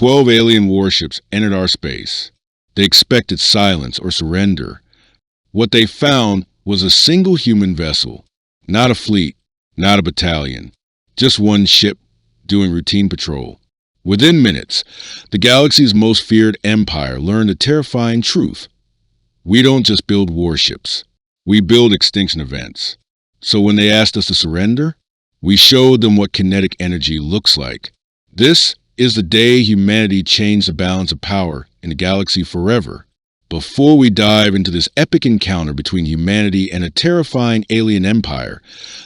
12 alien warships entered our space. They expected silence or surrender. What they found was a single human vessel, not a fleet, not a battalion, just one ship doing routine patrol. Within minutes, the galaxy's most feared empire learned a terrifying truth. We don't just build warships, we build extinction events. So when they asked us to surrender, we showed them what kinetic energy looks like. This is the day humanity changed the balance of power in the galaxy forever. Before we dive into this epic encounter between humanity and a terrifying alien empire,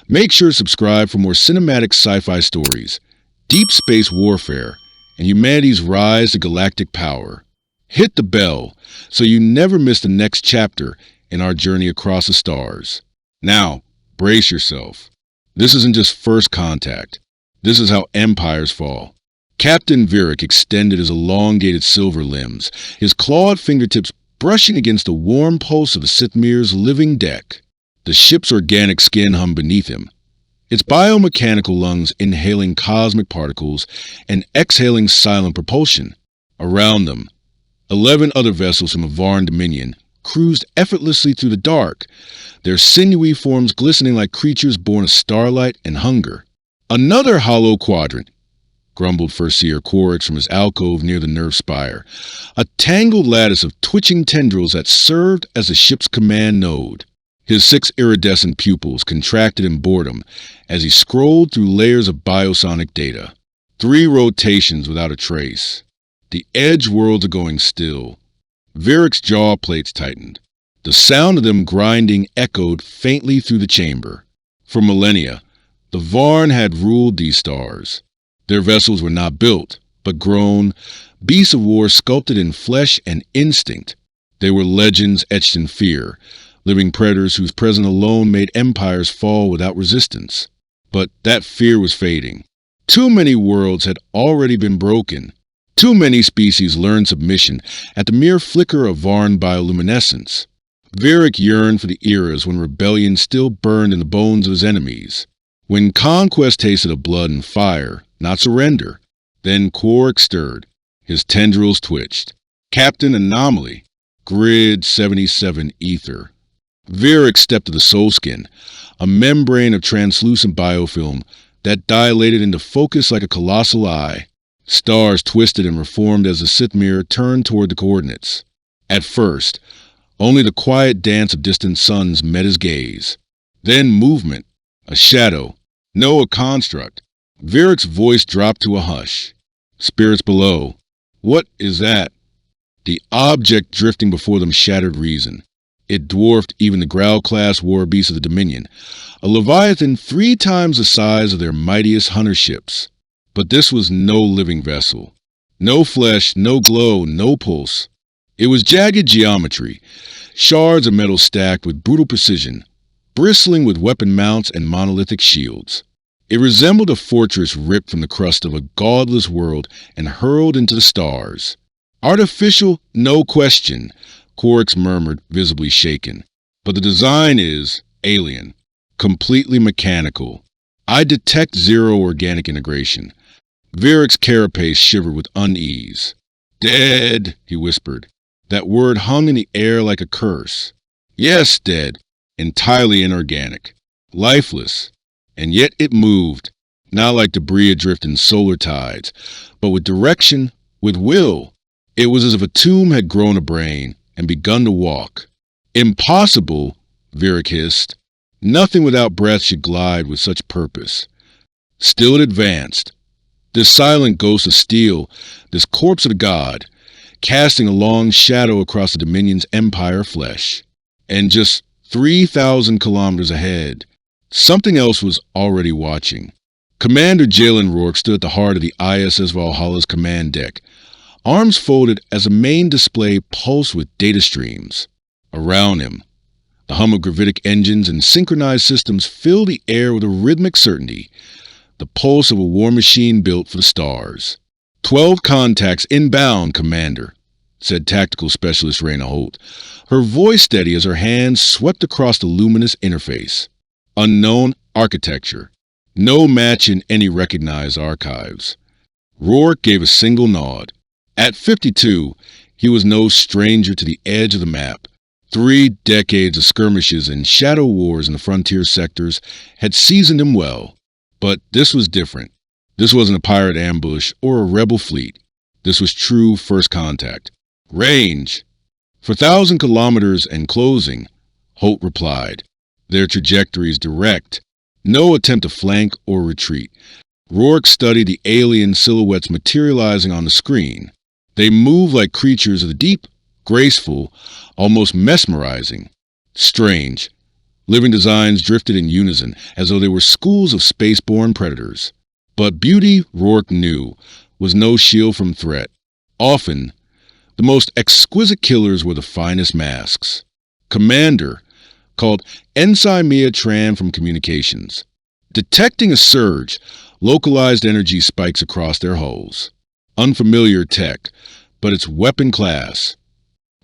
make sure to subscribe for more cinematic sci-fi stories, deep space warfare, and humanity's rise to galactic power. Hit the bell so you never miss the next chapter in our journey across the stars. Now, brace yourself. This isn't just first contact. This is how empires fall. Captain Virik extended his elongated silver limbs, his clawed fingertips brushing against the warm pulse of the Sithmir's living deck. The ship's organic skin hummed beneath him, its biomechanical lungs inhaling cosmic particles and exhaling silent propulsion. Around them, 11 other vessels from a Varn dominion cruised effortlessly through the dark, their sinewy forms glistening like creatures born of starlight and hunger. Another hollow quadrant, grumbled First Seer Quarix from his alcove near the nerve spire, a tangled lattice of twitching tendrils that served as the ship's command node. His 6 iridescent pupils contracted in boredom as he scrolled through layers of biosonic data. 3 rotations without a trace. The edge worlds are going still. Virik's jaw plates tightened. The sound of them grinding echoed faintly through the chamber. For millennia, the Varn had ruled these stars. Their vessels were not built, but grown, beasts of war sculpted in flesh and instinct. They were legends etched in fear, living predators whose presence alone made empires fall without resistance. But that fear was fading. Too many worlds had already been broken. Too many species learned submission at the mere flicker of Varn bioluminescence. Virik yearned for the eras when rebellion still burned in the bones of his enemies, when conquest tasted of blood and fire, not surrender. Then Quarix stirred. His tendrils twitched. Captain Anomaly. Grid 77 Ether. Virik stepped to the soul skin, a membrane of translucent biofilm that dilated into focus like a colossal eye. Stars twisted and reformed as the Sithmir turned toward the coordinates. At first, only the quiet dance of distant suns met his gaze. Then movement, a shadow, no a construct. Virik's voice dropped to a hush. Spirits below. What is that? The object drifting before them shattered reason. It dwarfed even the Growl-class war beasts of the Dominion, a leviathan 3 times the size of their mightiest hunter ships. But this was no living vessel. No flesh, no glow, no pulse. It was jagged geometry, shards of metal stacked with brutal precision, bristling with weapon mounts and monolithic shields. It resembled a fortress ripped from the crust of a godless world and hurled into the stars. Artificial, no question, Quarix murmured, visibly shaken. But the design is alien, completely mechanical. I detect zero organic integration. Virik's carapace shivered with unease. Dead, he whispered. That word hung in the air like a curse. Yes, dead, entirely inorganic, lifeless. And yet it moved, not like debris adrift in solar tides, but with direction, with will. It was as if a tomb had grown a brain and begun to walk. Impossible, Virik hissed. Nothing without breath should glide with such purpose. Still it advanced. This silent ghost of steel, this corpse of the god, casting a long shadow across the Dominion's empire flesh. And just 3,000 kilometers ahead, something else was already watching. Commander Jalen Rourke stood at the heart of the ISS Valhalla's command deck, arms folded as the main display pulsed with data streams. Around him, the hum of gravitic engines and synchronized systems filled the air with a rhythmic certainty, the pulse of a war machine built for the stars. 12 contacts inbound, Commander, said Tactical Specialist Raina Holt, her voice steady as her hands swept across the luminous interface. Unknown architecture. No match in any recognized archives. Rourke gave a single nod. At 52, he was no stranger to the edge of the map. 3 decades of skirmishes and shadow wars in the frontier sectors had seasoned him well. But this was different. This wasn't a pirate ambush or a rebel fleet. This was true first contact. Range! For 1,000 kilometers and closing, Holt replied. Their trajectories direct. No attempt to flank or retreat. Rourke studied the alien silhouettes materializing on the screen. They moved like creatures of the deep, graceful, almost mesmerizing. Strange. Living designs drifted in unison, as though they were schools of space-born predators. But beauty, Rourke knew, was no shield from threat. Often, the most exquisite killers were the finest masks. Commander called Ensign Mia Tran from communications. Detecting a surge, localized energy spikes across their hulls. Unfamiliar tech, but its weapon class.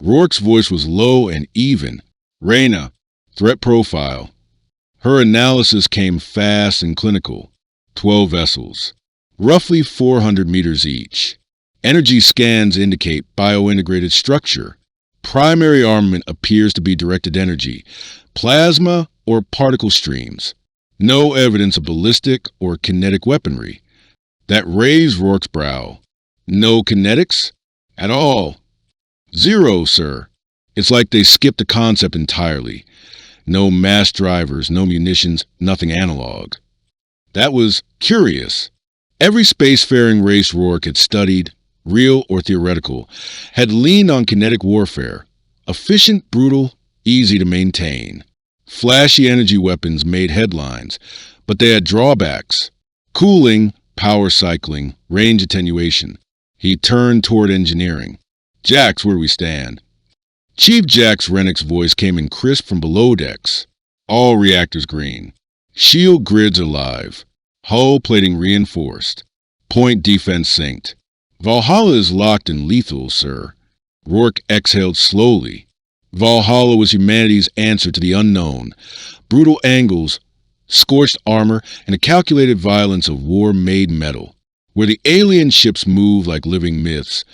Rourke's voice was low and even. Reyna, threat profile. Her analysis came fast and clinical. 12 vessels, roughly 400 meters each. Energy scans indicate biointegrated structure. Primary armament appears to be directed energy, plasma or particle streams. No evidence of ballistic or kinetic weaponry. That raised Rourke's brow. No kinetics? At all. Zero, sir. It's like they skipped the concept entirely. No mass drivers, no munitions, nothing analog. That was curious. Every spacefaring race Rourke had studied, real or theoretical, had leaned on kinetic warfare. Efficient, brutal, easy to maintain. Flashy energy weapons made headlines, but they had drawbacks. Cooling, power cycling, range attenuation. He turned toward engineering. Jax, where do we stand? Chief Jax Rennick's voice came in crisp from below decks. All reactors green. Shield grids are live. Hull plating reinforced. Point defense synced. Valhalla is locked and lethal, sir. Rourke exhaled slowly. Valhalla was humanity's answer to the unknown. Brutal angles, scorched armor, and the calculated violence of war-made metal. Where the alien ships moved like living myths,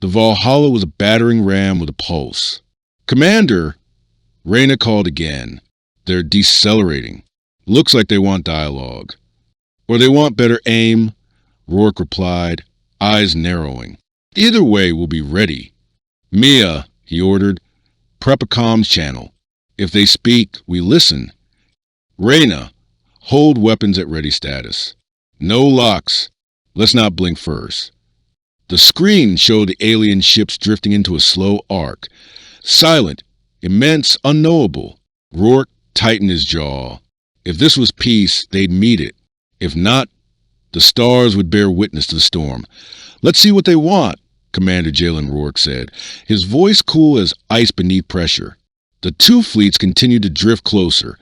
the Valhalla was a battering ram with a pulse. Commander! Reyna called again. They're decelerating. Looks like they want dialogue. Or they want better aim, Rourke replied, eyes narrowing. Either way, we'll be ready. Mia, he ordered, prep a comms channel. If they speak, we listen. Reyna, hold weapons at ready status. No locks. Let's not blink first. The screen showed the alien ships drifting into a slow arc. Silent, immense, unknowable. Rourke tightened his jaw. If this was peace, they'd meet it. If not, the stars would bear witness to the storm. Let's see what they want, Commander Jalen Rourke said, his voice cool as ice beneath pressure. The two fleets continued to drift closer,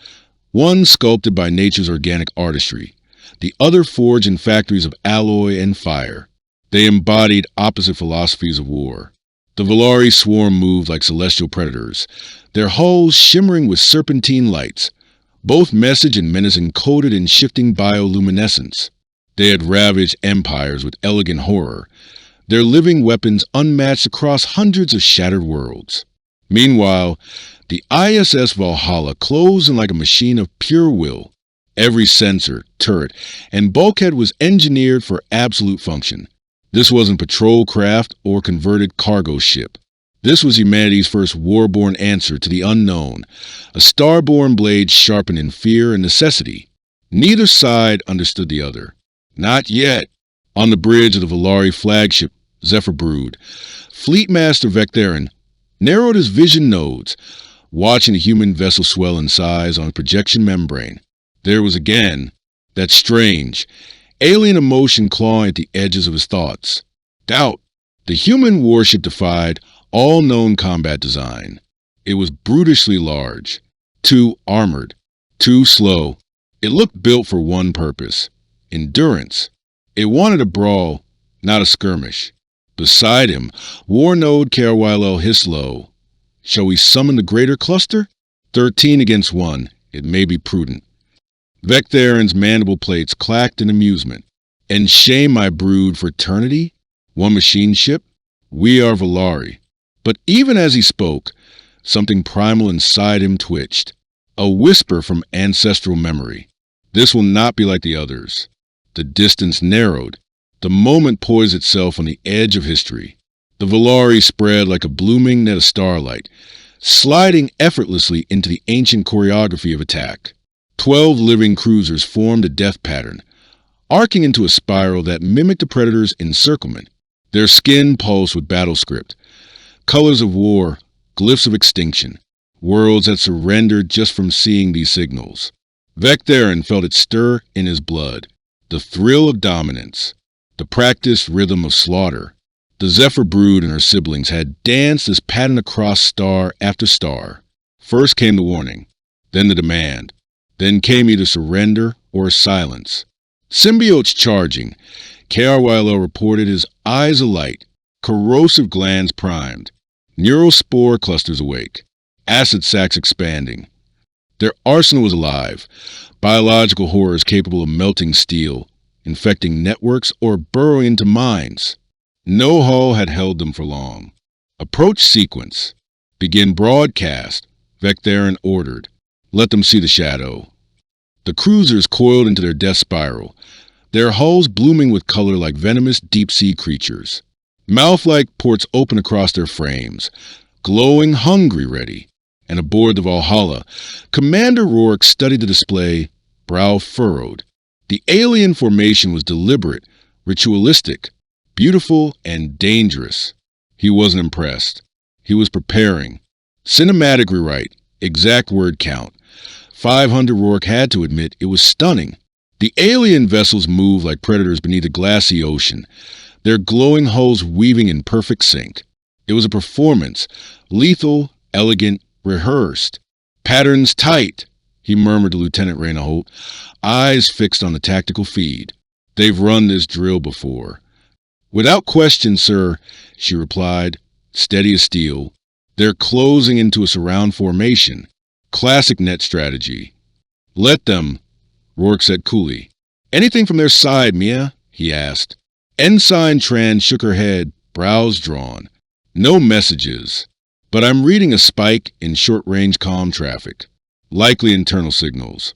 one sculpted by nature's organic artistry, the other forged in factories of alloy and fire. They embodied opposite philosophies of war. The Volari swarm moved like celestial predators, their hulls shimmering with serpentine lights, both message and menace encoded in shifting bioluminescence. They had ravaged empires with elegant horror, their living weapons unmatched across hundreds of shattered worlds. Meanwhile, the ISS Valhalla closed in like a machine of pure will. Every sensor, turret, and bulkhead was engineered for absolute function. This wasn't patrol craft or converted cargo ship. This was humanity's first war-born answer to the unknown, a star-born blade sharpened in fear and necessity. Neither side understood the other. Not yet. On the bridge of the Volari flagship, Zephyr Brood, Fleet Master Vectherin narrowed his vision nodes, watching the human vessel swell in size on a projection membrane. There was again that strange, alien emotion clawing at the edges of his thoughts. Doubt. The human warship defied all known combat design. It was brutishly large, too armored, too slow. It looked built for one purpose: endurance. It wanted a brawl, not a skirmish. Beside him, War Node Kerwilo hissed low. Shall we summon the greater cluster? 13 against 1. It may be prudent. Vectherin's mandible plates clacked in amusement. And shame my brood fraternity? One machine ship? We are Valari. But even as he spoke, something primal inside him twitched. A whisper from ancestral memory. This will not be like the others. The distance narrowed. The moment poised itself on the edge of history. The Valari spread like a blooming net of starlight, sliding effortlessly into the ancient choreography of attack. 12 living cruisers formed a death pattern, arcing into a spiral that mimicked the Predator's encirclement. Their skin pulsed with battle script, colors of war, glyphs of extinction, worlds that surrendered just from seeing these signals. Vectherin felt it stir in his blood, the thrill of dominance, the practiced rhythm of slaughter. The Zephyr brood and her siblings had danced this pattern across star after star. First came the warning, then the demand, then came either surrender or silence. Symbiotes charging, KRYLL reported, his eyes alight, corrosive glands primed, neural spore clusters awake, acid sacs expanding. Their arsenal was alive, biological horrors capable of melting steel, infecting networks or burrowing into minds. No hull had held them for long. Approach sequence. Begin broadcast, Vectherin ordered. Let them see the shadow. The cruisers coiled into their death spiral, their hulls blooming with color like venomous deep-sea creatures. Mouth-like ports open across their frames, glowing hungry ready. And aboard the Valhalla, Commander Rourke studied the display, brow furrowed. The alien formation was deliberate, ritualistic, beautiful and dangerous. He wasn't impressed. He was preparing. Cinematic rewrite, exact word count. 500. Rourke had to admit it was stunning. The alien vessels moved like predators beneath a glassy ocean, their glowing hulls weaving in perfect sync. It was a performance, lethal, elegant, rehearsed. Patterns tight, he murmured to Lieutenant Raina Holt, eyes fixed on the tactical feed. They've run this drill before. Without question, sir, she replied, steady as steel. They're closing into a surround formation. Classic net strategy. Let them, Rourke said coolly. Anything from their side, Mia? He asked. Ensign Tran shook her head, brows drawn. No messages. But I'm reading a spike in short-range comm traffic. Likely internal signals.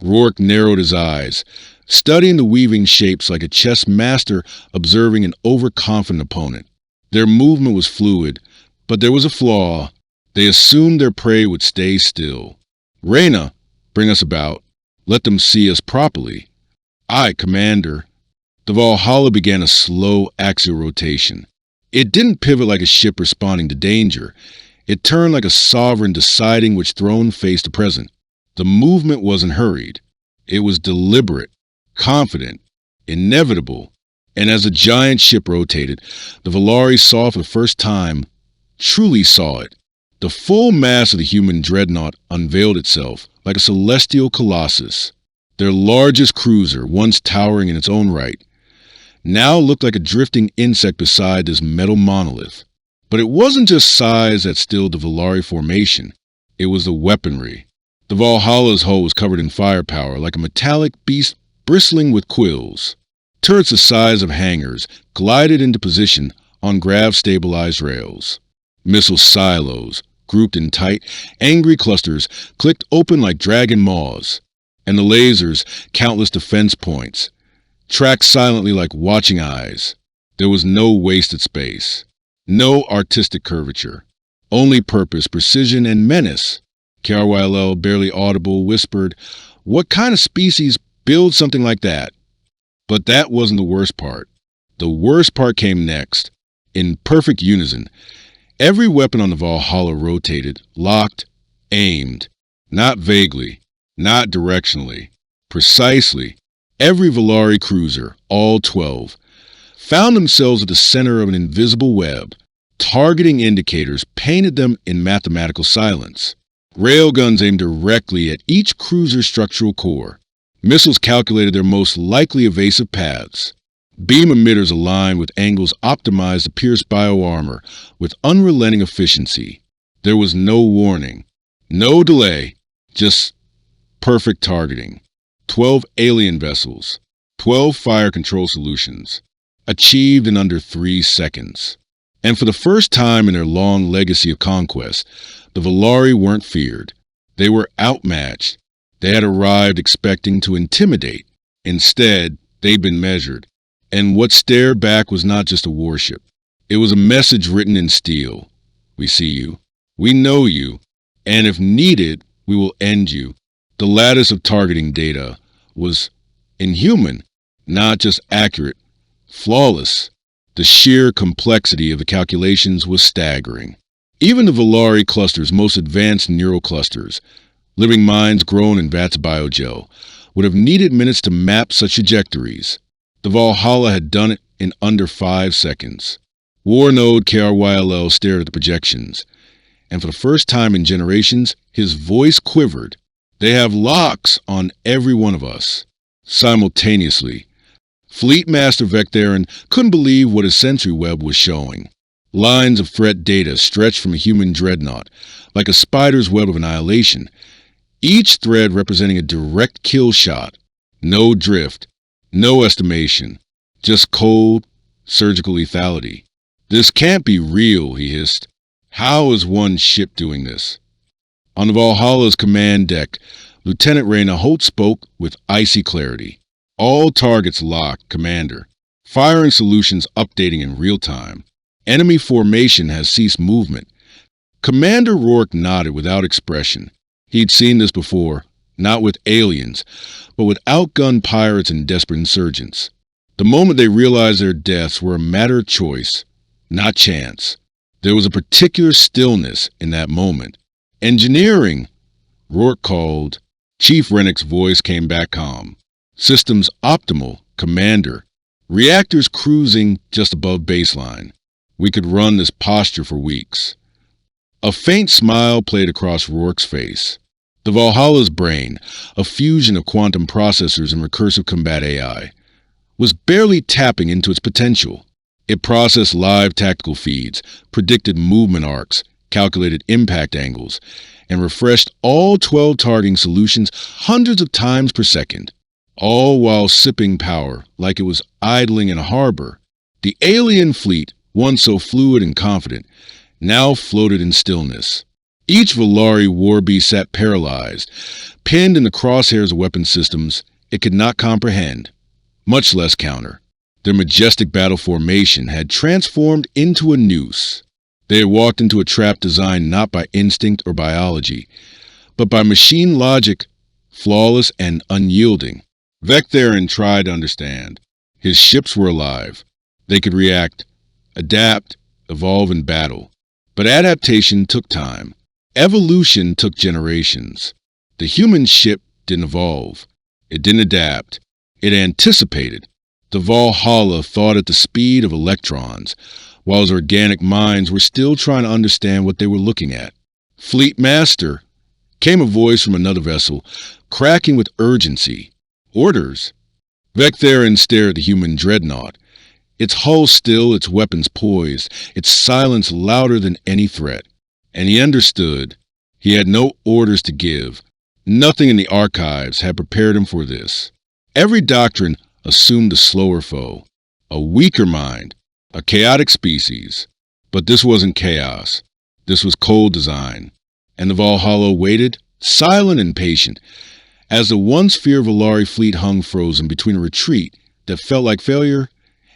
Rourke narrowed his eyes, studying the weaving shapes like a chess master observing an overconfident opponent. Their movement was fluid, but there was a flaw. They assumed their prey would stay still. Raina, bring us about. Let them see us properly. Aye, Commander. The Valhalla began a slow axial rotation. It didn't pivot like a ship responding to danger. It turned like a sovereign deciding which throne faced the present. The movement wasn't hurried. It was deliberate, confident, inevitable. And as the giant ship rotated, the Valari saw for the first time, truly saw it. The full mass of the human dreadnought unveiled itself like a celestial colossus. Their largest cruiser, once towering in its own right, now looked like a drifting insect beside this metal monolith. But it wasn't just size that stilled the Valari formation. It was the weaponry. The Valhalla's hull was covered in firepower like a metallic beast bristling with quills. Turrets the size of hangars glided into position on grav-stabilized rails. Missile silos, grouped in tight, angry clusters, clicked open like dragon maws. And the lasers, countless defense points, tracked silently like watching eyes. There was no wasted space, no artistic curvature, only purpose, precision, and menace. KRYLL, barely audible, whispered, "What kind of species builds something like that?" But that wasn't the worst part. The worst part came next. In perfect unison, every weapon on the Valhalla rotated, locked, aimed, not vaguely, not directionally, precisely. Every Valari cruiser, all 12, found themselves at the center of an invisible web. Targeting indicators painted them in mathematical silence. Railguns aimed directly at each cruiser's structural core. Missiles calculated their most likely evasive paths. Beam emitters aligned with angles optimized to pierce bioarmor with unrelenting efficiency. There was no warning, no delay, just perfect targeting. 12 alien vessels, 12 fire control solutions, achieved in under 3 seconds. And for the first time in their long legacy of conquest, the Valari weren't feared. They were outmatched. They had arrived expecting to intimidate. Instead, they'd been measured. And what stared back was not just a warship. It was a message written in steel. We see you. We know you. And if needed, we will end you. The lattice of targeting data was inhuman, not just accurate, flawless. The sheer complexity of the calculations was staggering. Even the Valari cluster's most advanced neural clusters, living minds grown in vats of biogel, would have needed minutes to map such trajectories. The Valhalla had done it in under 5 seconds. War node KRYLL stared at the projections, and for the first time in generations, his voice quivered. They have locks on every one of us. Simultaneously, Fleet Master Vectherin couldn't believe what his sensory web was showing. Lines of threat data stretched from a human dreadnought, like a spider's web of annihilation, each thread representing a direct kill shot. No drift, no estimation, just cold, surgical lethality. This can't be real, he hissed. How is one ship doing this? On the Valhalla's command deck, Lieutenant Reyna Holt spoke with icy clarity. All targets locked, Commander. Firing solutions updating in real time. Enemy formation has ceased movement. Commander Rourke nodded without expression. He'd seen this before, not with aliens, but with outgunned pirates and desperate insurgents. The moment they realized their deaths were a matter of choice, not chance. There was a particular stillness in that moment. Engineering, Rourke called. Chief Rennick's voice came back calm. Systems optimal, Commander. Reactors cruising just above baseline. We could run this posture for weeks. A faint smile played across Rourke's face. The Valhalla's brain, a fusion of quantum processors and recursive combat AI, was barely tapping into its potential. It processed live tactical feeds, predicted movement arcs, calculated impact angles, and refreshed all 12 targeting solutions hundreds of times per second, all while sipping power like it was idling in a harbor. The alien fleet, once so fluid and confident, now floated in stillness. Each Valari warbeast sat paralyzed, pinned in the crosshairs of weapon systems it could not comprehend, much less counter. Their majestic battle formation had transformed into a noose. They had walked into a trap designed not by instinct or biology, but by machine logic, flawless and unyielding. Vectherin tried to understand. His ships were alive. They could react, adapt, evolve in battle. But adaptation took time. Evolution took generations. The human ship didn't evolve. It didn't adapt. It anticipated. The Valhalla thought at the speed of electrons, while his organic minds were still trying to understand what they were looking at. Fleet Master, came a voice from another vessel, cracking with urgency. Orders. Vectherin stared at the human dreadnought, its hull still, its weapons poised, its silence louder than any threat. And he understood. He had no orders to give. Nothing in the archives had prepared him for this. Every doctrine assumed a slower foe, a weaker mind, a chaotic species. But this wasn't chaos. This was cold design. And the Valhalla waited, silent and patient, as the one-sphere Valari fleet hung frozen between a retreat that felt like failure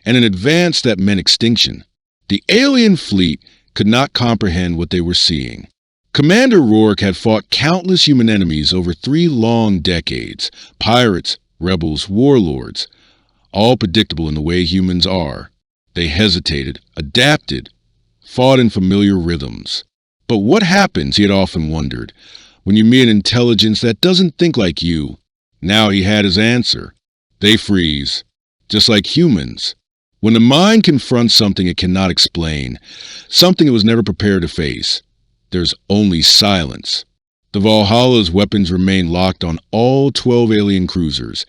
and an advance that meant extinction. The alien fleet could not comprehend what they were seeing. Commander Rourke had fought countless human enemies over 3 long decades, pirates, rebels, warlords, all predictable in the way humans are. They hesitated, adapted, fought in familiar rhythms. But what happens, he had often wondered, when you meet an intelligence that doesn't think like you? Now he had his answer. They freeze, just like humans. When the mind confronts something it cannot explain, something it was never prepared to face, there's only silence. The Valhalla's weapons remained locked on all 12 alien cruisers,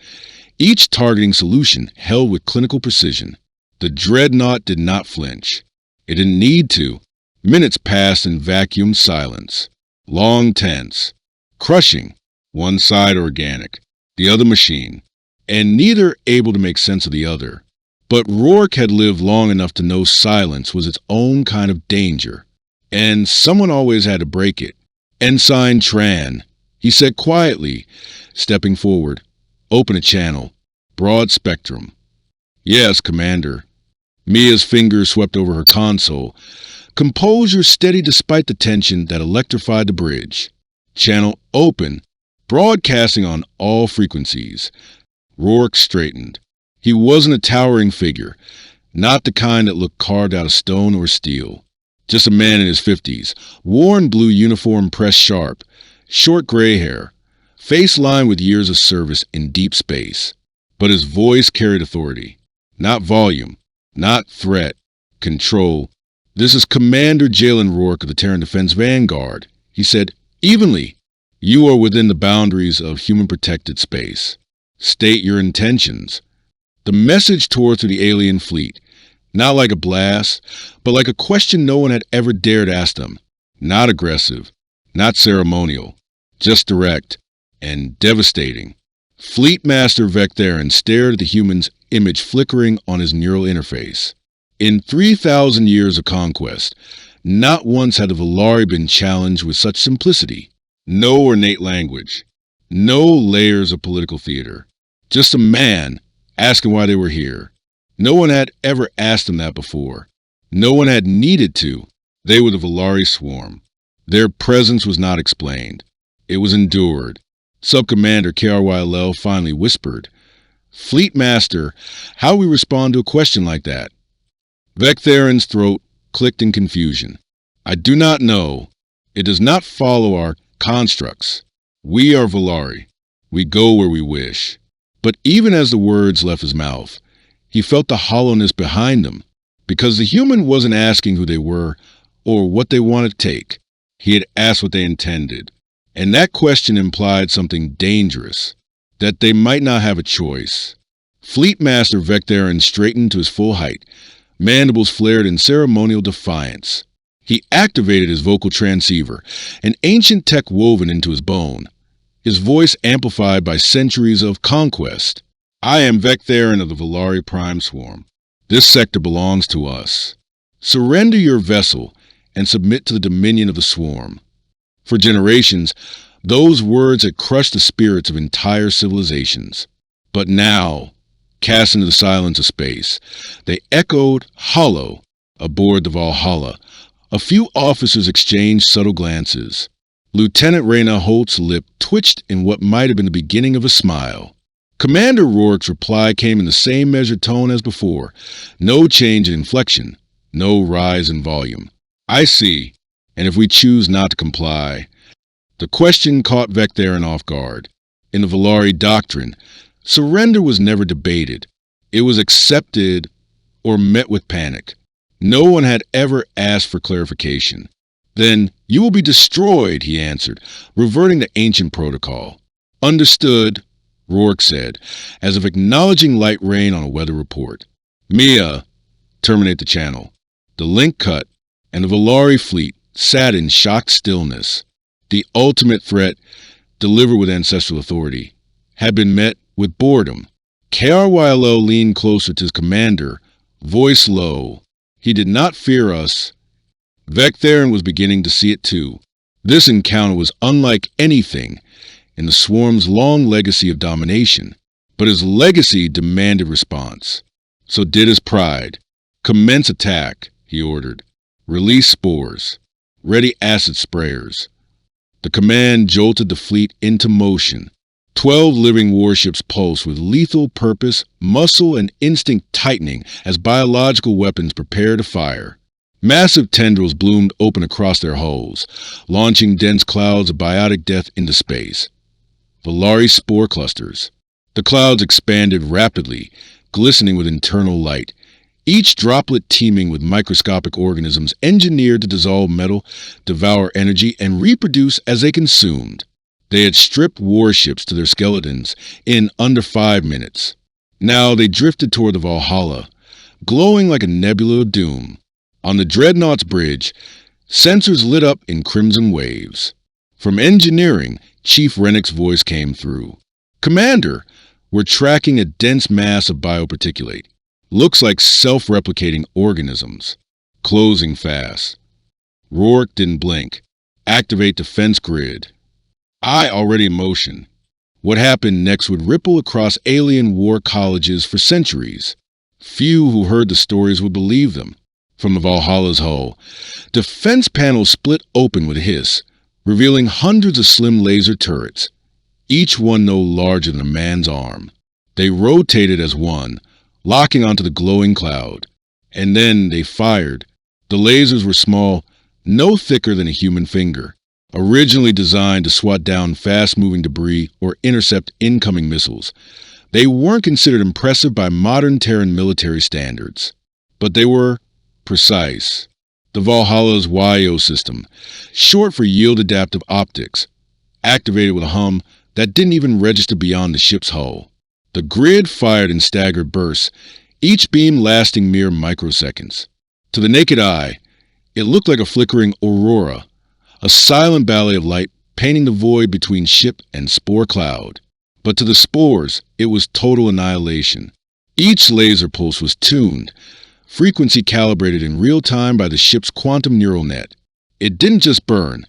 each targeting solution held with clinical precision. The dreadnought did not flinch. It didn't need to. Minutes passed in vacuum silence. Long tense. Crushing. One side organic, the other machine, and neither able to make sense of the other. But Rourke had lived long enough to know silence was its own kind of danger, and someone always had to break it. "Ensign Tran," he said quietly, stepping forward. "Open a channel. Broad spectrum." "Yes, Commander." Mia's fingers swept over her console. Composure steady despite the tension that electrified the bridge. "Channel open. Broadcasting on all frequencies." Rourke straightened. He wasn't a towering figure, not the kind that looked carved out of stone or steel. Just a man in his 50s, worn blue uniform pressed sharp, short gray hair, face lined with years of service in deep space. But his voice carried authority. Not volume, not threat, control. "This is Commander Jalen Rourke of the Terran Defense Vanguard," he said evenly. "You are within the boundaries of human-protected space. State your intentions." The message tore through the alien fleet, not like a blast, but like a question no one had ever dared ask them. Not aggressive, not ceremonial, just direct and devastating. Fleet Master Vectherin stared at the human's image flickering on his neural interface. In 3,000 years of conquest, not once had the Volari been challenged with such simplicity. No ornate language, no layers of political theater. Just a man asking why they were here. No one had ever asked them that before. No one had needed to. They were the Volari swarm. Their presence was not explained. It was endured. Sub-Commander KRYLL finally whispered, "Fleet Master, how we respond to a question like that?" Vectherin's throat clicked in confusion. "I do not know. It does not follow our constructs. We are Volari. We go where we wish." But even as the words left his mouth, he felt the hollowness behind them, because the human wasn't asking who they were or what they wanted to take. He had asked what they intended. And that question implied something dangerous, that they might not have a choice. Fleet Master Vectherin straightened to his full height, mandibles flared in ceremonial defiance. He activated his vocal transceiver, an ancient tech woven into his bone, his voice amplified by centuries of conquest. "I am Vectherin of the Volari Prime Swarm. This sector belongs to us. Surrender your vessel and submit to the dominion of the swarm." For generations, those words had crushed the spirits of entire civilizations. But now, cast into the silence of space, they echoed hollow aboard the Valhalla. A few officers exchanged subtle glances. Lieutenant Reyna Holt's lip twitched in what might have been the beginning of a smile. Commander Rourke's reply came in the same measured tone as before. No change in inflection, no rise in volume. "I see, and if we choose not to comply." The question caught Vectherin off guard. In the Volari doctrine, surrender was never debated. It was accepted or met with panic. No one had ever asked for clarification. "Then you will be destroyed," he answered, reverting to ancient protocol. "Understood," Rourke said, as if acknowledging light rain on a weather report. "Mia, terminate the channel." The link cut, and the Volari fleet sat in shocked stillness. The ultimate threat, delivered with ancestral authority, had been met with boredom. KRYLO leaned closer to his commander, voice low. He did not fear us. Vectherin was beginning to see it too. This encounter was unlike anything in the swarm's long legacy of domination, but his legacy demanded response. So did his pride. "Commence attack," he ordered. "Release spores. Ready acid sprayers." The command jolted the fleet into motion. 12 living warships pulsed with lethal purpose, muscle and instinct tightening as biological weapons prepared to fire. Massive tendrils bloomed open across their hulls, launching dense clouds of biotic death into space. Volari spore clusters. The clouds expanded rapidly, glistening with internal light, each droplet teeming with microscopic organisms engineered to dissolve metal, devour energy, and reproduce as they consumed. They had stripped warships to their skeletons in under 5 minutes. Now they drifted toward the Valhalla, glowing like a nebula of doom. On the Dreadnought's bridge, sensors lit up in crimson waves. From engineering, Chief Rennick's voice came through. "Commander, we're tracking a dense mass of bioparticulate. Looks like self-replicating organisms. Closing fast. Rourke didn't blink. Activate defense grid. Eye already in motion. What happened next would ripple across alien war colleges for centuries. Few who heard the stories would believe them. From the Valhalla's hull, defense panels split open with a hiss, revealing hundreds of slim laser turrets, each one no larger than a man's arm. They rotated as one, locking onto the glowing cloud. And then they fired. The lasers were small, no thicker than a human finger, originally designed to swat down fast-moving debris or intercept incoming missiles. They weren't considered impressive by modern Terran military standards, but they were precise. The Valhalla's YO system, short for Yield Adaptive Optics, activated with a hum that didn't even register beyond the ship's hull. The grid fired in staggered bursts, each beam lasting mere microseconds. To the naked eye, it looked like a flickering aurora, a silent ballet of light painting the void between ship and spore cloud. But to the spores, it was total annihilation. Each laser pulse was tuned, frequency calibrated in real time by the ship's quantum neural net. It didn't just burn,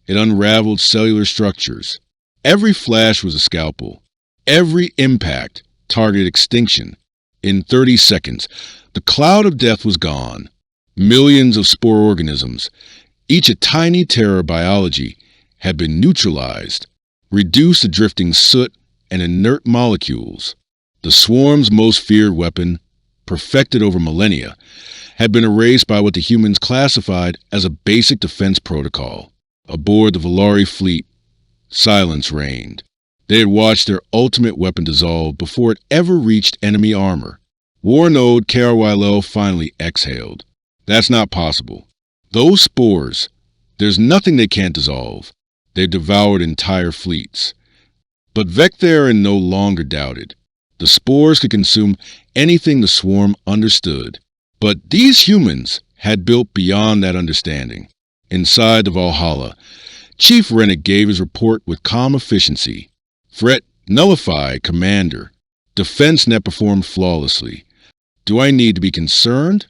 it unraveled cellular structures. Every flash was a scalpel. Every impact targeted extinction. In 30 seconds, the cloud of death was gone. Millions of spore organisms, each a tiny terror of biology, had been neutralized, reduced to drifting soot and inert molecules. The swarm's most feared weapon, perfected over millennia, had been erased by what the humans classified as a basic defense protocol. Aboard the Valari fleet, silence reigned. They had watched their ultimate weapon dissolve before it ever reached enemy armor. War Node KRYL finally exhaled. That's not possible. Those spores, there's nothing they can't dissolve. They devoured entire fleets. But Vectherin no longer doubted. The spores could consume anything the swarm understood. But these humans had built beyond that understanding. Inside the Valhalla, Chief Rennick gave his report with calm efficiency. Threat nullified, Commander. Defense net performed flawlessly. Do I need to be concerned?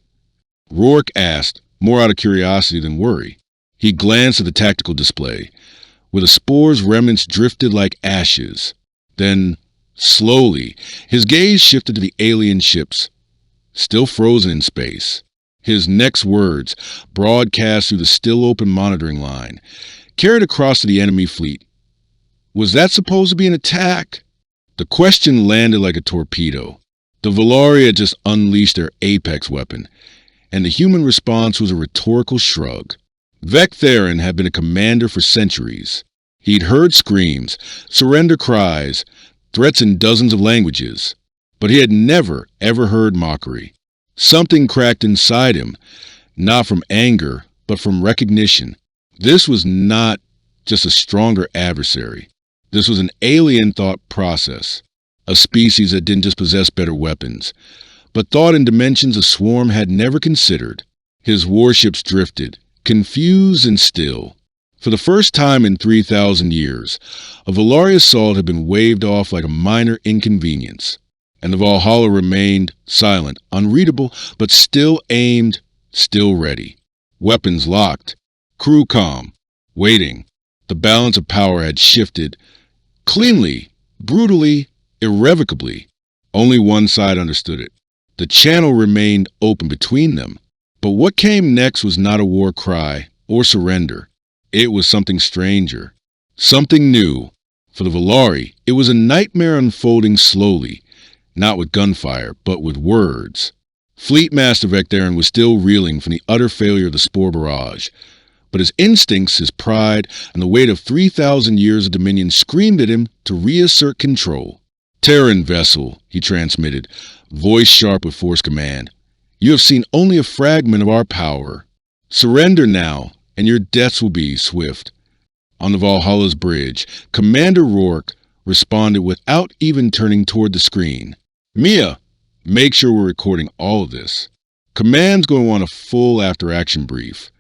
Rourke asked, more out of curiosity than worry. He glanced at the tactical display, where the spore's remnants drifted like ashes. Then, slowly, his gaze shifted to the alien ships, still frozen in space. His next words, broadcast through the still-open monitoring line, carried across to the enemy fleet. Was that supposed to be an attack? The question landed like a torpedo. The Valari had just unleashed their apex weapon, and the human response was a rhetorical shrug. Vectherin had been a commander for centuries. He'd heard screams, surrender cries, threats in dozens of languages, but he had never, ever heard mockery. Something cracked inside him, not from anger, but from recognition. This was not just a stronger adversary. This was an alien thought process, a species that didn't just possess better weapons, but thought in dimensions a swarm had never considered. His warships drifted, confused and still. For the first time in 3,000 years, a Valari assault had been waved off like a minor inconvenience, and the Valhalla remained silent, unreadable, but still aimed, still ready. Weapons locked, crew calm, waiting. The balance of power had shifted, cleanly, brutally, irrevocably. Only one side understood it. The channel remained open between them. But what came next was not a war cry or surrender. It was something stranger, something new. For the Valari, it was a nightmare unfolding slowly, not with gunfire, but with words. Fleet Master Vectherin was still reeling from the utter failure of the Spore barrage, but his instincts, his pride, and the weight of 3,000 years of dominion screamed at him to reassert control. Terran vessel, he transmitted, voice sharp with force command. You have seen only a fragment of our power. Surrender now, and your deaths will be swift. On the Valhalla's bridge, Commander Rourke responded without even turning toward the screen. Mia, make sure we're recording all of this. Command's going to want a full after-action brief.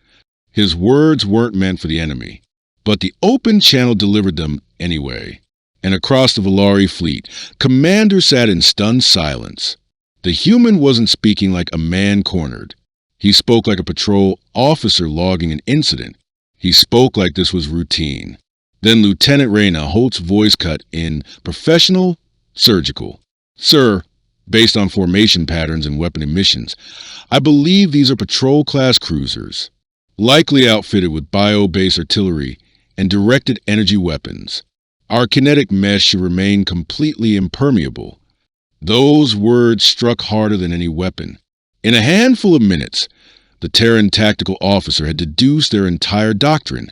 His words weren't meant for the enemy, but the open channel delivered them anyway. And across the Valari fleet, Commander sat in stunned silence. The human wasn't speaking like a man cornered. He spoke like a patrol officer logging an incident. He spoke like this was routine. Then Lieutenant Reyna Holt's voice cut in professional, surgical. Sir, based on formation patterns and weapon emissions, I believe these are patrol-class cruisers, likely outfitted with bio-based artillery and directed energy weapons. Our kinetic mesh should remain completely impermeable. Those words struck harder than any weapon. In a handful of minutes, the Terran tactical officer had deduced their entire doctrine,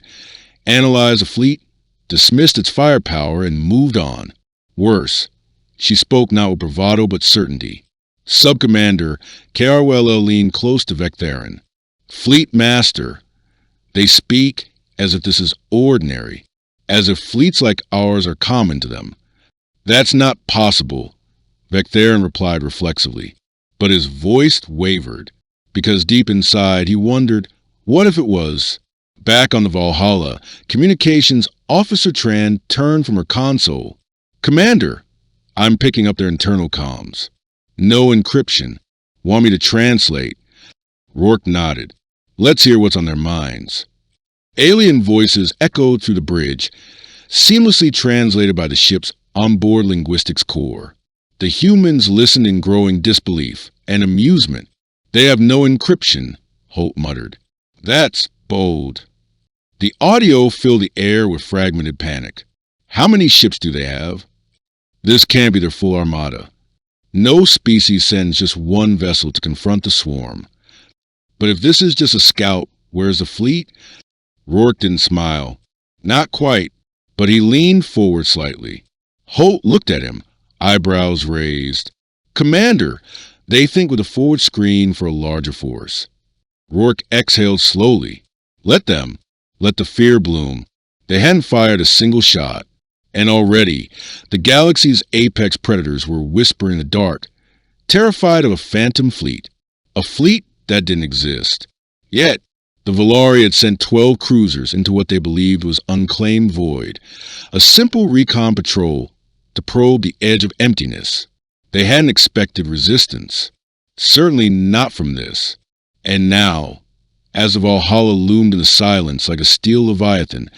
analyzed the fleet, dismissed its firepower, and moved on. Worse, she spoke not with bravado but certainty. Subcommander Karwell leaned close to Vectherin. Fleet Master, they speak as if this is ordinary, as if fleets like ours are common to them. That's not possible, Vectherin replied reflexively, but his voice wavered, because deep inside he wondered, what if it was? Back on the Valhalla, Communications Officer Tran turned from her console. Commander, I'm picking up their internal comms. No encryption. Want me to translate? Rourke nodded. Let's hear what's on their minds. Alien voices echoed through the bridge, seamlessly translated by the ship's onboard linguistics core. The humans listened in growing disbelief and amusement. They have no encryption, Holt muttered. That's bold. The audio filled the air with fragmented panic. How many ships do they have? This can't be their full armada. No species sends just one vessel to confront the swarm. But if this is just a scout, where's the fleet? Rourke didn't smile. Not quite, but he leaned forward slightly. Holt looked at him, eyebrows raised. Commander, they think with a forward screen for a larger force. Rourke exhaled slowly. Let them. Let the fear bloom. They hadn't fired a single shot. And already, the galaxy's apex predators were whispering in the dark, terrified of a phantom fleet. A fleet that didn't exist. Yet, the Valari had sent 12 cruisers into what they believed was unclaimed void, a simple recon patrol to probe the edge of emptiness. They hadn't expected resistance. Certainly not from this. And now, as the Valhalla loomed in the silence like a steel leviathan,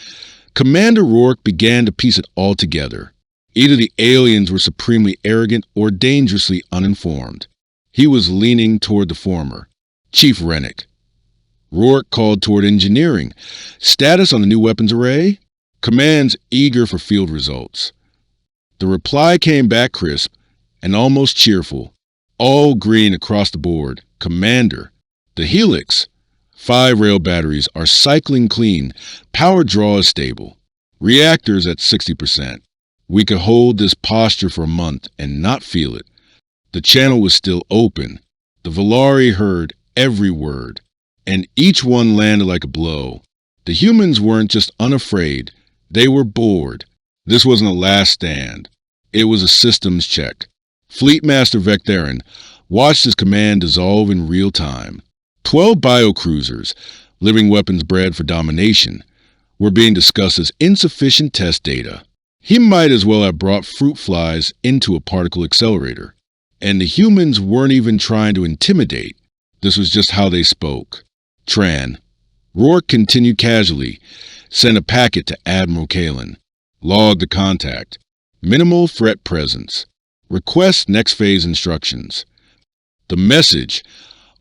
Commander Rourke began to piece it all together. Either the aliens were supremely arrogant or dangerously uninformed. He was leaning toward the former. Chief Rennick. Rourke called toward engineering. Status on the new weapons array? Command's eager for field results. The reply came back crisp and almost cheerful. All green across the board. Commander. The Helix. 5 rail batteries are cycling clean. Power draw is stable. Reactors at 60%. We could hold this posture for a month and not feel it. The channel was still open. The Valari heard every word, and each one landed like a blow. The humans weren't just unafraid. They were bored. This wasn't a last stand. It was a systems check. Fleet Master Vectherin watched his command dissolve in real time. 12 biocruisers, living weapons bred for domination, were being discussed as insufficient test data. He might as well have brought fruit flies into a particle accelerator. And the humans weren't even trying to intimidate. This was just how they spoke. Tran. Rourke continued casually. Sent a packet to Admiral Kalen. Logged the contact. Minimal threat presence. Request next phase instructions. The message,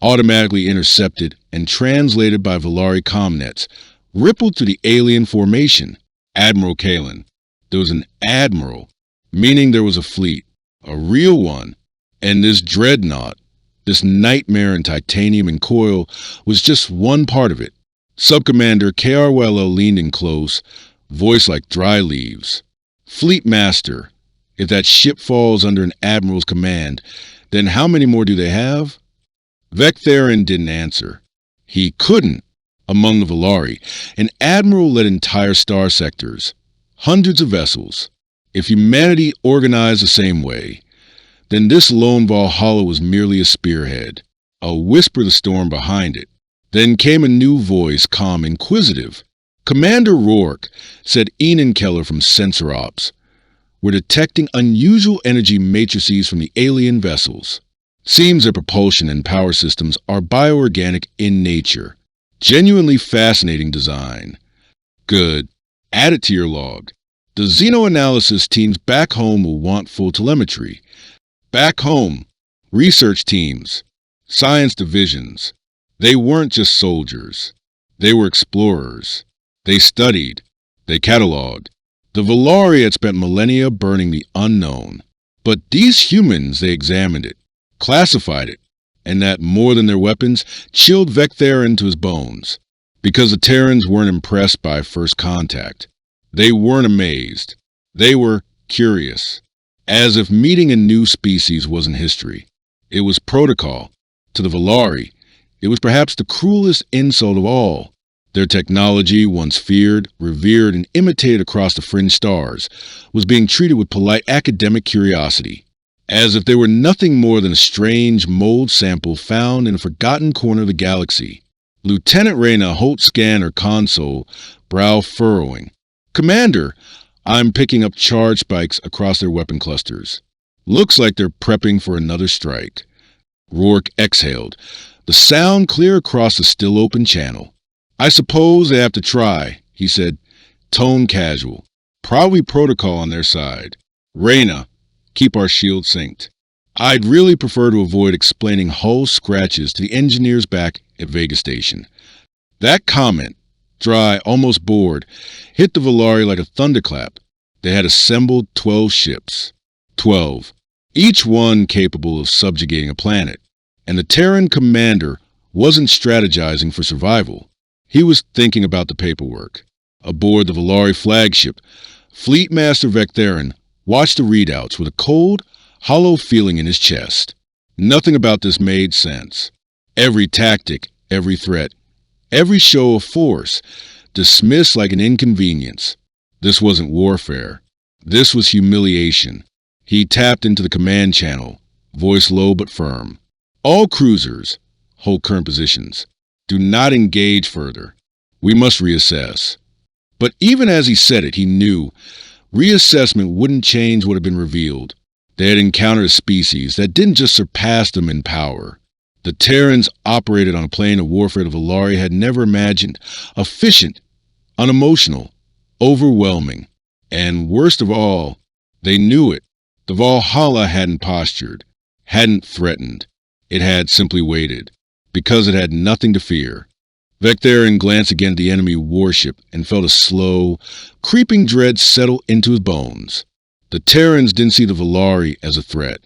automatically intercepted and translated by Valari comnets, rippled through the alien formation. Admiral Kalen. There was an admiral, meaning there was a fleet, a real one, and this dreadnought, this nightmare in titanium and coil, was just one part of it. Subcommander Karwell leaned in close, voice like dry leaves. Fleet Master, if that ship falls under an admiral's command, then how many more do they have? Vectherin didn't answer. He couldn't. Among the Valari, an admiral led entire star sectors, hundreds of vessels. If humanity organized the same way, then this lone Valhalla was merely a spearhead, a whisper of the storm behind it. Then came a new voice, calm, inquisitive. Commander Rourke, said Enan Keller from Sensor Ops, we're detecting unusual energy matrices from the alien vessels. Seems their propulsion and power systems are bioorganic in nature. Genuinely fascinating design. Good. Add it to your log. The xenoanalysis teams back home will want full telemetry. Back home, research teams, science divisions. They weren't just soldiers. They were explorers. They studied. They cataloged. The Valari had spent millennia burning the unknown. But these humans, they examined it, classified it, and that, more than their weapons, chilled Vectherin to his bones. Because the Terrans weren't impressed by first contact. They weren't amazed. They were curious. As if meeting a new species wasn't history. It was protocol. To the Valari, it was perhaps the cruelest insult of all. Their technology, once feared, revered, and imitated across the fringe stars, was being treated with polite academic curiosity, as if they were nothing more than a strange mold sample found in a forgotten corner of the galaxy. Lieutenant Reyna Holt scanned her console, brow furrowing. "Commander, I'm picking up charge spikes across their weapon clusters. Looks like they're prepping for another strike." Rourke exhaled, the sound clear across the still open channel. "I suppose they have to try," he said, tone casual. "Probably protocol on their side. Reyna, keep our shield synced. I'd really prefer to avoid explaining hull scratches to the engineers back at Vega Station." That comment, dry, almost bored, hit the Valari like a thunderclap. They had assembled 12 ships. 12. Each one capable of subjugating a planet. And the Terran commander wasn't strategizing for survival. He was thinking about the paperwork. Aboard the Valari flagship, Fleet Master Vectherin watched the readouts with a cold, hollow feeling in his chest. Nothing about this made sense. Every tactic, every threat, every show of force, dismissed like an inconvenience. This wasn't warfare. This was humiliation. He tapped into the command channel, voice low but firm. "All cruisers, hold current positions. Do not engage further. We must reassess." But even as he said it, he knew reassessment wouldn't change what had been revealed. They had encountered a species that didn't just surpass them in power. The Terrans operated on a plane of warfare the Valari had never imagined. Efficient, unemotional, overwhelming. And worst of all, they knew it. The Valhalla hadn't postured, hadn't threatened. It had simply waited, because it had nothing to fear. Vectherin glanced again at the enemy warship and felt a slow, creeping dread settle into his bones. The Terrans didn't see the Valari as a threat.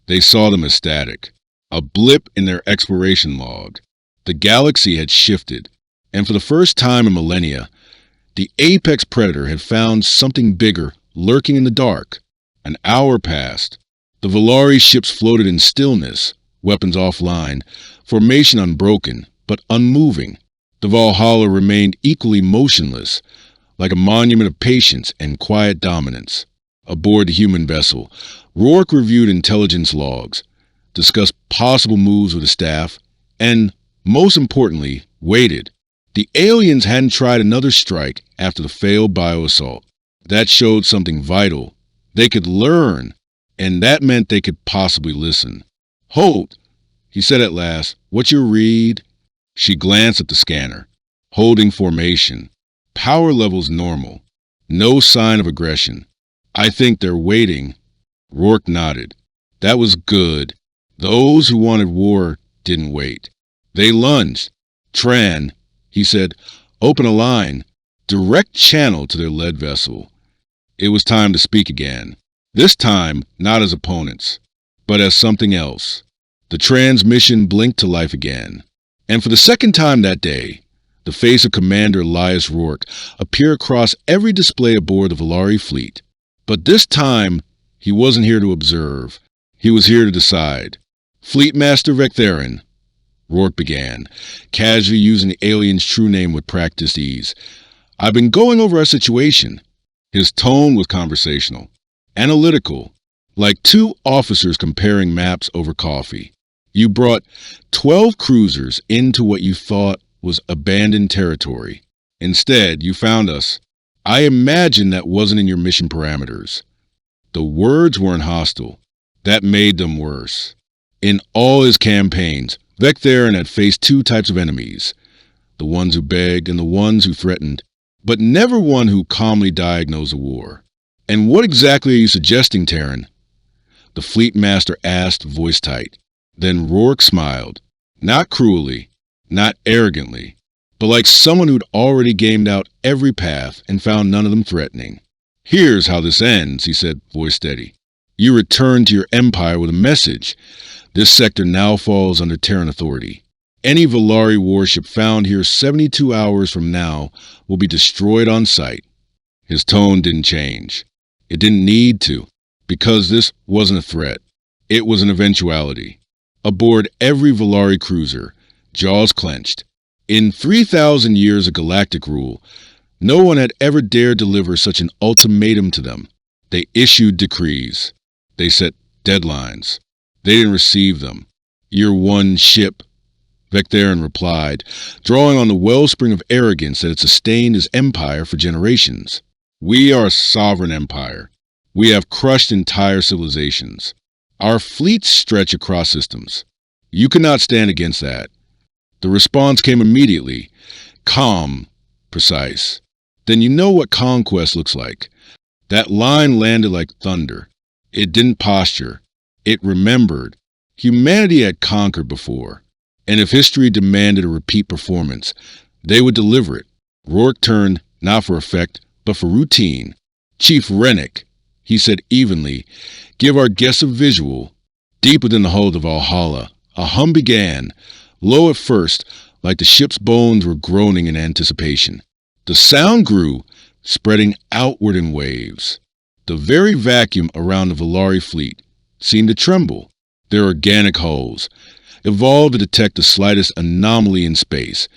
They saw them as static, a blip in their exploration log. The galaxy had shifted, and for the first time in millennia, the apex predator had found something bigger lurking in the dark. An hour passed. The Valari ships floated in stillness, weapons offline, formation unbroken, but unmoving. The Valhalla remained equally motionless, like a monument of patience and quiet dominance. Aboard the human vessel, Rourke reviewed intelligence logs, discussed possible moves with the staff, and, most importantly, waited. The aliens hadn't tried another strike after the failed bioassault. That showed something vital. They could learn, and that meant they could possibly listen. "Holt," he said at last, "what's your read?" She glanced at the scanner. Holding formation. Power levels normal. No sign of aggression. "I think they're waiting." Rourke nodded. That was good. Those who wanted war didn't wait. They lunged. "Tran," he said, "open a line. Direct channel to their lead vessel." It was time to speak again. This time, not as opponents, but as something else. The transmission blinked to life again. And for the second time that day, the face of Commander Elias Rourke appeared across every display aboard the Valari fleet. But this time, he wasn't here to observe. He was here to decide. "Fleet Master Vectherin," Rourke began, casually using the alien's true name with practiced ease. "I've been going over our situation." His tone was conversational, analytical, like two officers comparing maps over coffee. "You brought 12 cruisers into what you thought was abandoned territory. Instead, you found us. I imagine that wasn't in your mission parameters." The words weren't hostile. That made them worse. In all his campaigns, Vec Theron had faced two types of enemies, the ones who begged and the ones who threatened, but never one who calmly diagnosed a war. "And what exactly are you suggesting, Terran?" the fleet master asked, voice tight. Then Rourke smiled, not cruelly, not arrogantly, but like someone who'd already gamed out every path and found none of them threatening. "Here's how this ends," he said, voice steady. "You return to your empire with a message. This sector now falls under Terran authority. Any Valari warship found here 72 hours from now will be destroyed on sight." His tone didn't change. It didn't need to, because this wasn't a threat. It was an eventuality. Aboard every Valari cruiser, jaws clenched. In 3,000 years of galactic rule, no one had ever dared deliver such an ultimatum to them. They issued decrees. They set deadlines. They didn't receive them. "You're one ship," Vec Theron replied, drawing on the wellspring of arrogance that had sustained his empire for generations. "We are a sovereign empire. We have crushed entire civilizations. Our fleets stretch across systems. You cannot stand against that." The response came immediately, calm, precise. "Then you know what conquest looks like." That line landed like thunder. It didn't posture. It remembered. Humanity had conquered before, and if history demanded a repeat performance, they would deliver it. Rourke turned, not for effect, but for routine. "Chief Rennick," he said evenly, "give our guests a visual." Deep within the hull of Valhalla, a hum began, low at first, like the ship's bones were groaning in anticipation. The sound grew, spreading outward in waves. The very vacuum around the Valari fleet seemed to tremble. Their organic hulls, evolved to detect the slightest anomaly in space,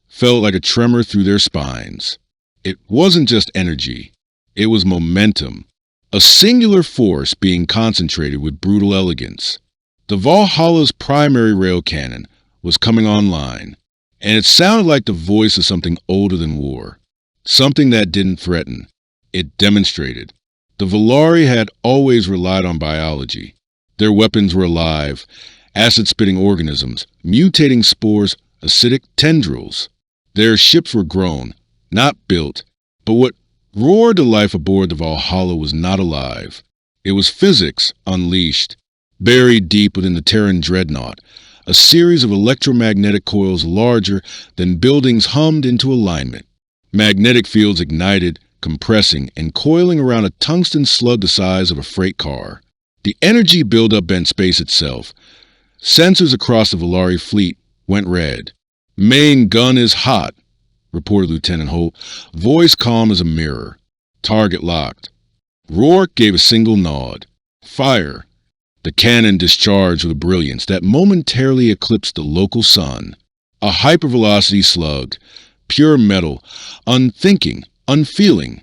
felt like a tremor through their spines. It wasn't just energy. It was momentum. A singular force being concentrated with brutal elegance. The Valhalla's primary rail cannon was coming online, and it sounded like the voice of something older than war. Something that didn't threaten. It demonstrated. The Valari had always relied on biology. Their weapons were alive, acid-spitting organisms, mutating spores, acidic tendrils. Their ships were grown, not built, but what roared to life aboard the Valhalla was not alive. It was physics unleashed, buried deep within the Terran dreadnought. A series of electromagnetic coils larger than buildings hummed into alignment. Magnetic fields ignited, compressing, and coiling around a tungsten slug the size of a freight car. The energy buildup bent space itself. Sensors across the Valari fleet went red. "Main gun is hot," reported Lieutenant Holt, voice calm as a mirror. "Target locked." Rourke gave a single nod. "Fire." The cannon discharged with a brilliance that momentarily eclipsed the local sun. A hypervelocity slug, pure metal, unthinking, unfeeling,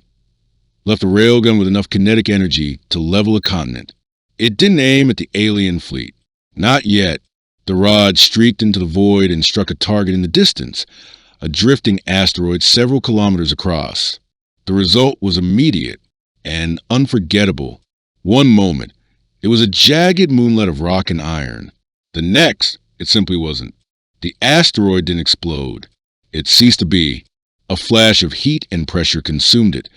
left the railgun with enough kinetic energy to level a continent. It didn't aim at the alien fleet. Not yet. The rod streaked into the void and struck a target in the distance, a drifting asteroid several kilometers across. The result was immediate and unforgettable. One moment, it was a jagged moonlet of rock and iron. The next, it simply wasn't. The asteroid didn't explode. It ceased to be. A flash of heat and pressure consumed it,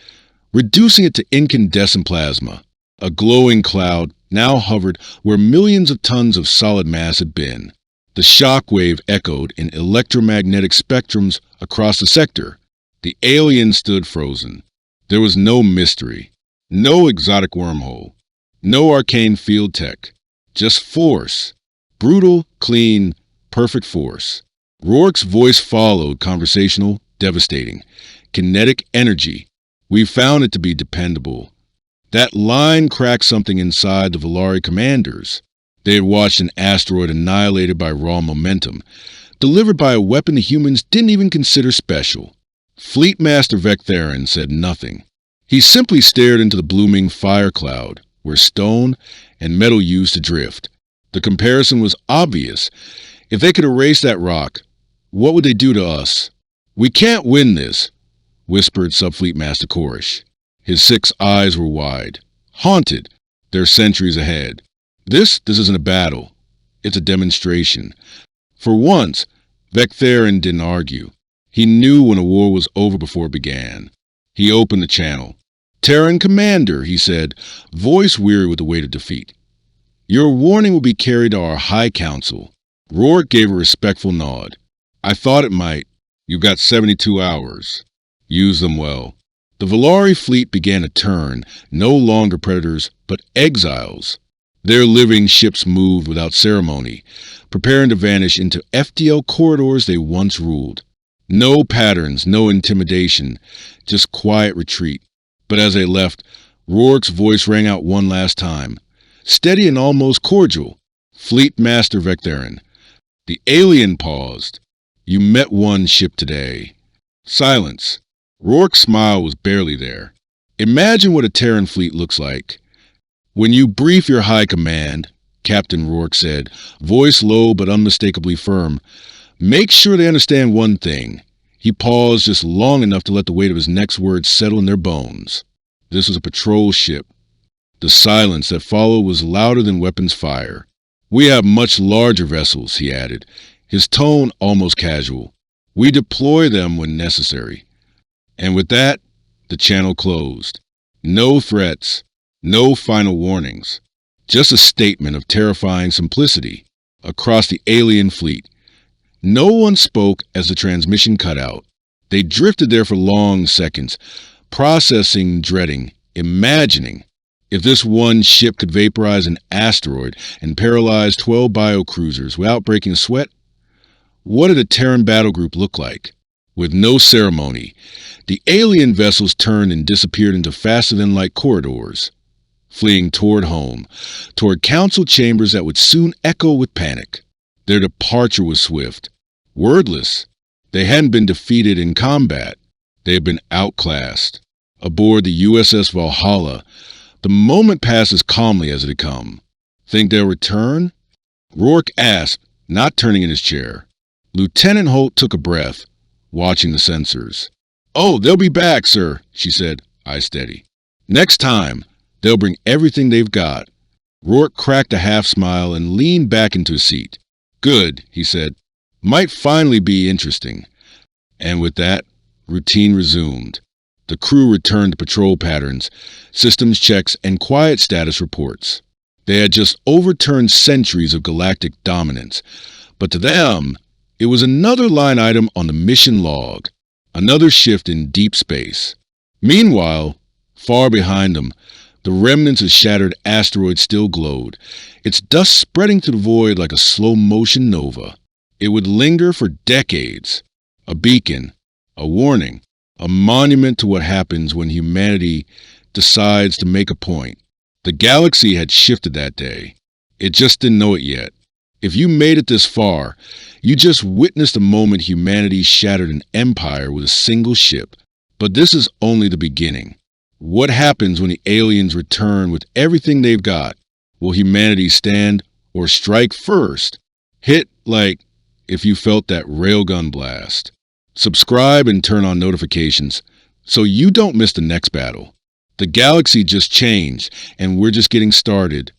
reducing it to incandescent plasma. A glowing cloud now hovered where millions of tons of solid mass had been. The shock wave echoed in electromagnetic spectrums across the sector. The alien stood frozen. There was no mystery, no exotic wormhole, no arcane field tech, just force. Brutal, clean, perfect force. Rourke's voice followed, conversational, devastating. Kinetic energy. We found it to be dependable. That line cracked something inside the Valari commanders. They had watched an asteroid annihilated by raw momentum, delivered by a weapon the humans didn't even consider special. Fleet Master Vec Theron said nothing. He simply stared into the blooming fire cloud, where stone and metal used to drift. The comparison was obvious. If they could erase that rock, what would they do to us? "We can't win this," whispered Subfleet Master Korish. His 6 eyes were wide, haunted, their centuries ahead. This isn't a battle. It's a demonstration. For once, Vectherin didn't argue. He knew when a war was over before it began. He opened the channel. Terran Commander, he said, voice weary with the weight of defeat. Your warning will be carried to our High Council. Rourke gave a respectful nod. I thought it might. You've got 72 hours. Use them well. The Valari fleet began to turn, no longer predators, but exiles. Their living ships moved without ceremony, preparing to vanish into FTL corridors they once ruled. No patterns, no intimidation, just quiet retreat. But as they left, Rourke's voice rang out one last time, steady and almost cordial. Fleet Master Vectherin. The alien paused. You met one ship today. Silence. Rourke's smile was barely there. Imagine what a Terran fleet looks like. When you brief your high command, Captain Rourke said, voice low but unmistakably firm, make sure they understand one thing. He paused just long enough to let the weight of his next words settle in their bones. This was a patrol ship. The silence that followed was louder than weapons fire. We have much larger vessels, he added, his tone almost casual. We deploy them when necessary. And with that, the channel closed. No threats, no final warnings. Just a statement of terrifying simplicity across the alien fleet. No one spoke as the transmission cut out. They drifted there for long seconds, processing, dreading, imagining. If this one ship could vaporize an asteroid and paralyze 12 biocruisers without breaking a sweat, what did a Terran battle group look like? With no ceremony, the alien vessels turned and disappeared into faster-than-light corridors, fleeing toward home, toward council chambers that would soon echo with panic. Their departure was swift, wordless. They hadn't been defeated in combat. They had been outclassed. Aboard the USS Valhalla, the moment passes calmly as it had come. Think they'll return? Rourke asked, not turning in his chair. Lieutenant Holt took a breath, watching the sensors. Oh, they'll be back, sir, she said, eyes steady. Next time, they'll bring everything they've got. Rourke cracked a half smile and leaned back into his seat. Good, he said. Might finally be interesting. And with that, routine resumed. The crew returned to patrol patterns, systems checks, and quiet status reports. They had just overturned centuries of galactic dominance, but to them, it was another line item on the mission log, another shift in deep space. Meanwhile, far behind them, the remnants of shattered asteroids still glowed, its dust spreading to the void like a slow-motion nova. It would linger for decades, a beacon, a warning, a monument to what happens when humanity decides to make a point. The galaxy had shifted that day. It just didn't know it yet. If you made it this far, you just witnessed a moment humanity shattered an empire with a single ship. But this is only the beginning. What happens when the aliens return with everything they've got? Will humanity stand or strike first? Hit like if you felt that railgun blast. Subscribe and turn on notifications so you don't miss the next battle. The galaxy just changed and we're just getting started.